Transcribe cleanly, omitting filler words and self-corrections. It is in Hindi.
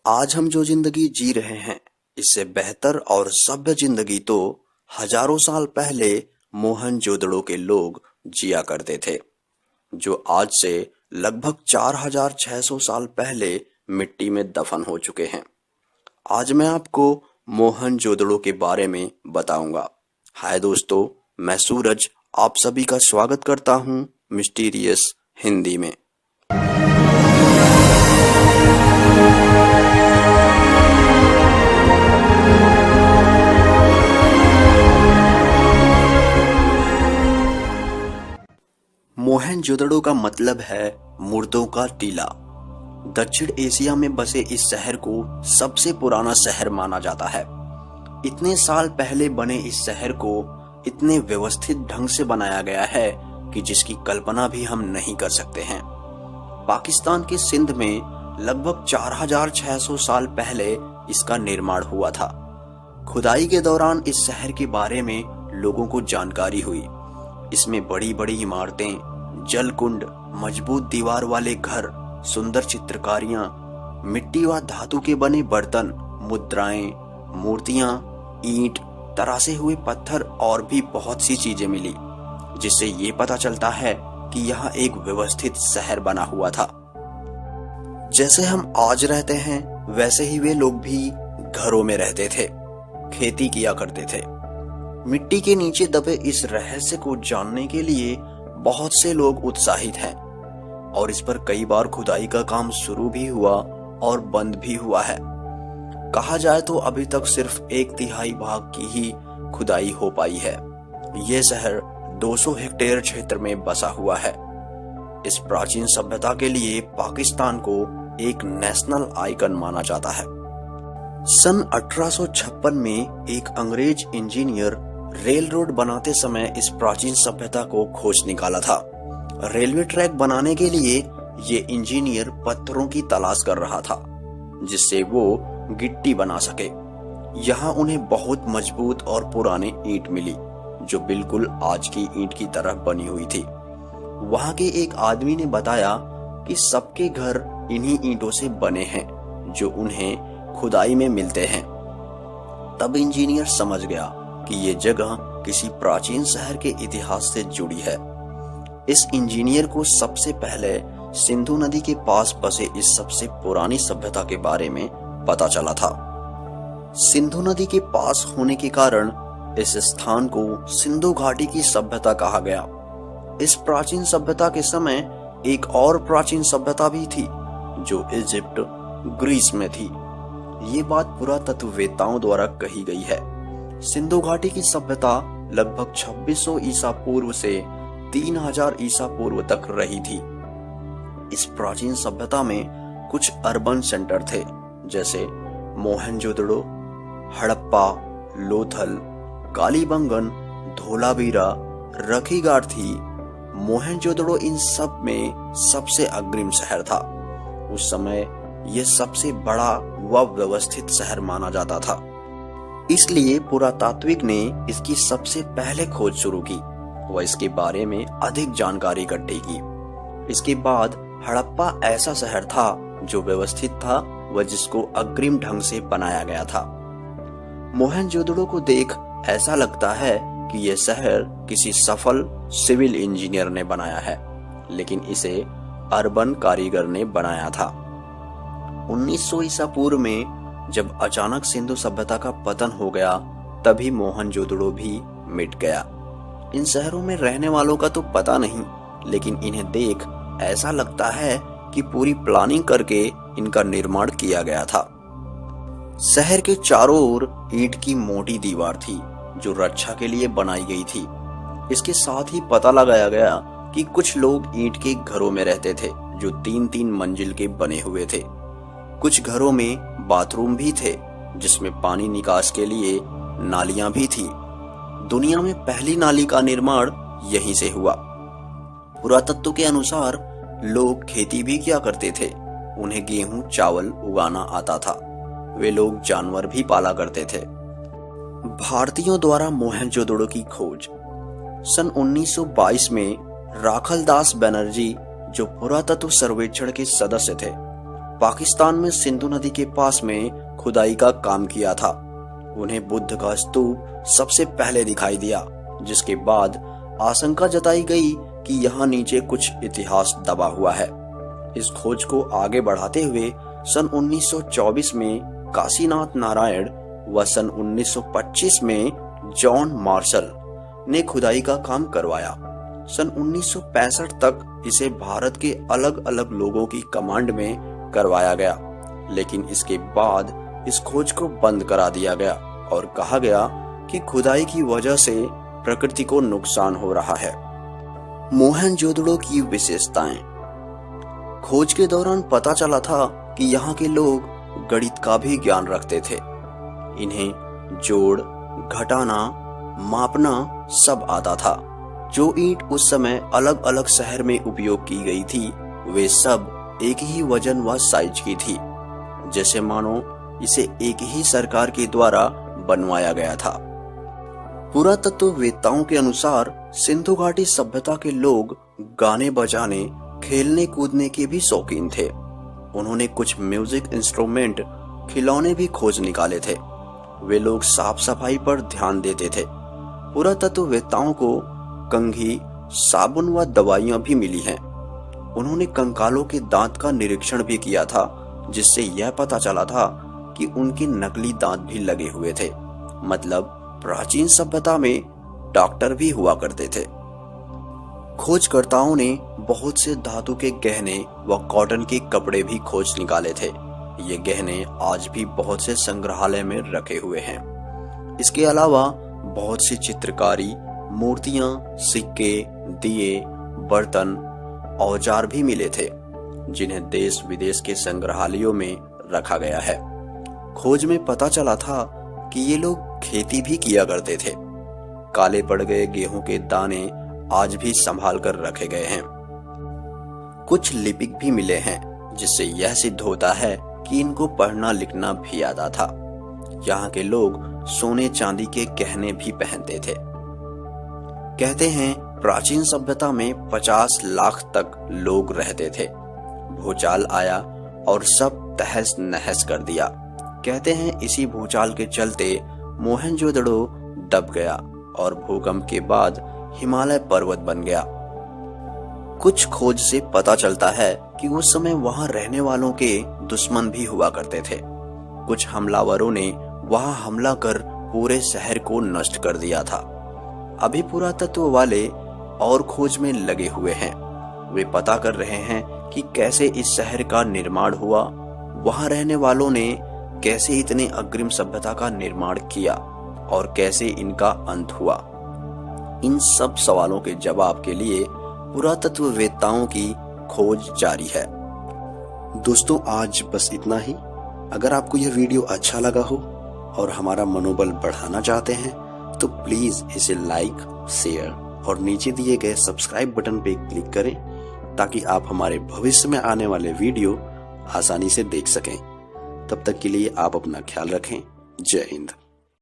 आज हम जो जिंदगी जी रहे हैं, इससे बेहतर और सभ्य जिंदगी तो हजारों साल पहले मोहनजोदड़ो के लोग जिया करते थे, जो आज से लगभग 4600 साल पहले मिट्टी में दफन हो चुके हैं। आज मैं आपको मोहनजोदड़ो के बारे में बताऊंगा। हाय दोस्तों, मैं सूरज आप सभी का स्वागत करता हूं मिस्टीरियस हिंदी में। मोहनजोदड़ो का मतलब है मुर्दों का टीला। दक्षिण एशिया में बसे इस शहर को सबसे पुराना शहर माना जाता है। इतने साल पहले बने इस शहर को इतने व्यवस्थित ढंग से बनाया गया है कि जिसकी कल्पना भी हम नहीं कर सकते हैं। पाकिस्तान के सिंध में लगभग 4600 साल पहले इसका निर्माण हुआ था। खुदाई के दौरान इस शहर के बारे में लोगों को जानकारी हुई। इसमें बड़ी बड़ी इमारतें, जलकुंड, मजबूत दीवार वाले घर, सुंदर चित्रकारियां, मिट्टी व धातु के बने बर्तन, मुद्राएं, मूर्तियां, ईंट, तरासे हुए पत्थर और भी बहुत सी चीजें मिली, जिससे ये पता चलता है कि यह एक व्यवस्थित शहर बना हुआ था। जैसे हम आज रहते हैं वैसे ही वे लोग भी घरों में रहते थे, खेती किया करते थे। मिट्टी के नीचे दबे इस रहस्य को जानने के लिए बहुत से लोग उत्साहित हैं और इस पर कई बार खुदाई का काम शुरू भी हुआ और बंद भी हुआ है। कहा जाए तो अभी तक सिर्फ 1/3 भाग की ही खुदाई हो पाई है। यह शहर 200 हेक्टेयर क्षेत्र में बसा हुआ है। इस प्राचीन सभ्यता के लिए पाकिस्तान को एक नेशनल आइकन माना जाता है। सन 1856 में एक अंग्रेज इंजीनियर रेल रोड बनाते समय इस प्राचीन सभ्यता को खोज निकाला था। रेलवे ट्रैक बनाने के लिए ये इंजीनियर पत्थरों की तलाश कर रहा था जिससे वो गिट्टी बना सके। यहाँ उन्हें बहुत मजबूत और पुरानी ईंट मिली जो बिल्कुल आज की ईंट की तरह बनी हुई थी। वहाँ के एक आदमी ने बताया कि सबके घर इन्हीं ईंटों से बने हैं जो उन्हें खुदाई में मिलते हैं। तब इंजीनियर समझ गया कि ये जगह किसी प्राचीन शहर के इतिहास से जुड़ी है। इस इंजीनियर को सबसे पहले सिंधु नदी के पास बसे इस सबसे पुरानी सभ्यता के बारे में पता चला था। सिंधु नदी के पास होने के कारण इस स्थान को सिंधु घाटी की सभ्यता कहा गया। इस प्राचीन सभ्यता के समय एक और प्राचीन सभ्यता भी थी जो इजिप्ट, ग्रीस में थी। ये बात पुरातत्ववेत्ताओं द्वारा कही गई है। सिंधु घाटी की सभ्यता लगभग 2600 ईसा पूर्व से 3000 ईसा पूर्व तक रही थी। इस प्राचीन सभ्यता में कुछ अर्बन सेंटर थे जैसे मोहनजोदड़ो, हड़प्पा, लोथल, कालीबंगन, धोलावीरा, रखीगार्थी। मोहनजोदड़ो इन सब में सबसे अग्रिम शहर था। उस समय यह सबसे बड़ा व व्यवस्थित शहर माना जाता था, इसलिए पुरातात्विक ने इसकी सबसे पहले खोज शुरू की व इसके बारे में अधिक जानकारी इकट्ठी की। इसके बाद हड़प्पा ऐसा शहर था जो व्यवस्थित था व जिसको अग्रिम ढंग से बनाया गया था। मोहनजोदड़ो को देख ऐसा लगता है कि यह शहर किसी सफल सिविल इंजीनियर ने बनाया है, लेकिन इसे अर्बन कारीगर ने बनाया था। 1900 ईसा पूर्व में जब अचानक सिंधु सभ्यता का पतन हो गया, तभी मोहनजोदड़ो भी मिट गया। इन शहरों में रहने वालों का तो पता नहीं, लेकिन इन्हें देख ऐसा लगता है कि पूरी प्लानिंग करके इनका निर्माण किया गया था। शहर के चारों ओर ईंट की मोटी दीवार थी जो रक्षा के लिए बनाई गई थी। इसके साथ ही पता लगाया गया कि कुछ लोग ईंट के घरों में रहते थे जो 3-3 मंजिल के बने हुए थे। कुछ घरों में बाथरूम भी थे जिसमें पानी निकास के लिए नालियां भी थी। दुनिया में पहली नाली का निर्माण यहीं से हुआ। पुरातत्व के अनुसार लोग खेती भी किया करते थे। उन्हें गेहूं, चावल उगाना आता था। वे लोग जानवर भी पाला करते थे। भारतीयों द्वारा मोहनजोदड़ो की खोज। सन 1922 में राखलदास बनर्जी जो पुरातत्व सर्वेक्षण के सदस्य थे, पाकिस्तान में सिंधु नदी के पास में खुदाई का काम किया था। उन्हें बुद्ध का स्तूप सबसे पहले दिखाई दिया, जिसके बाद आशंका जताई गई कि यहाँ नीचे कुछ इतिहास दबा हुआ है। इस खोज को आगे बढ़ाते हुए सन 1924 में काशीनाथ नारायण व सन 1925 में जॉन मार्शल ने खुदाई का काम करवाया। सन 1965 तक इसे भारत के अलग अलग लोगों की कमांड में करवाया गया, लेकिन इसके बाद इस खोज को बंद करा दिया गया और कहा गया कि खुदाई की वजह से प्रकृति को नुकसान हो रहा है। मोहनजोदड़ो की विशेषताएं। खोज के दौरान पता चला था कि यहाँ के लोग गणित का भी ज्ञान रखते थे। इन्हें जोड़, घटाना, मापना सब आता था। जो ईंट उस समय अलग अलग शहर में उपयोग की गई थी, वे सब एक ही वजन व साइज की थी, जैसे मानो इसे एक ही सरकार के द्वारा बनवाया गया था। पुरातत्ववेत्ताओं के अनुसार सिंधु घाटी सभ्यता के लोग गाने बजाने, खेलने कूदने के भी शौकीन थे। उन्होंने कुछ म्यूजिक इंस्ट्रूमेंट, खिलौने भी खोज निकाले थे। वे लोग साफ सफाई पर ध्यान देते थे। पुरातत्ववेत्ताओं को कंघी, साबुन व दवाइयां भी मिली हैं। उन्होंने कंकालों के दांत का निरीक्षण भी किया था, जिससे यह पता चला था कि उनके नकली दांत भी लगे हुए थे। मतलब प्राचीन सभ्यता में डॉक्टर भी हुआ करते थे। खोजकर्ताओं ने बहुत से धातु के गहने व कॉटन के कपड़े भी खोज निकाले थे। ये गहने आज भी बहुत से संग्रहालय में रखे हुए हैं। इसके अलावा बहुत सी चित्रकारी, मूर्तियां, सिक्के, दिए, बर्तन, औजार भी मिले थे, जिन्हें देश विदेश के संग्रहालयों में रखा गया है। खोज में पता चला था कि ये लोग खेती भी किया करते थे। काले पड़ गए गेहूं के दाने आज भी संभाल कर रखे गए हैं। कुछ लिपिक भी मिले हैं, जिससे यह सिद्ध होता है कि इनको पढ़ना लिखना भी आता था। यहाँ के लोग सोने चांदी के गहने भी पहनते थे। कहते हैं प्राचीन सभ्यता में 50 लाख तक लोग रहते थे। भूचाल आया और सब तहस नहस कर दिया। कहते हैं इसी भूचाल के चलते मोहनजोदड़ो दब गया और भूकंप के बाद हिमालय पर्वत बन गया। कुछ खोज से पता चलता है कि उस समय वहां रहने वालों के दुश्मन भी हुआ करते थे। कुछ हमलावरों ने वहां हमला कर पूरे शहर को नष्ट कर दिया था। अभी पुरातत्व वाले और खोज में लगे हुए हैं। वे पता कर रहे हैं कि कैसे इस शहर का निर्माण हुआ, वहां रहने वालों ने कैसे इतने अग्रिम सभ्यता का निर्माण किया और कैसे इनका अंत हुआ। इन सब सवालों के जवाब के लिए पुरातत्ववेत्ताओं की खोज जारी है। दोस्तों, आज बस इतना ही। अगर आपको यह वीडियो अच्छा लगा हो और हमारा मनोबल बढ़ाना चाहते हैं तो प्लीज इसे लाइक, शेयर और नीचे दिए गए सब्सक्राइब बटन पे क्लिक करें, ताकि आप हमारे भविष्य में आने वाले वीडियो आसानी से देख सकें। तब तक के लिए आप अपना ख्याल रखें। जय हिंद।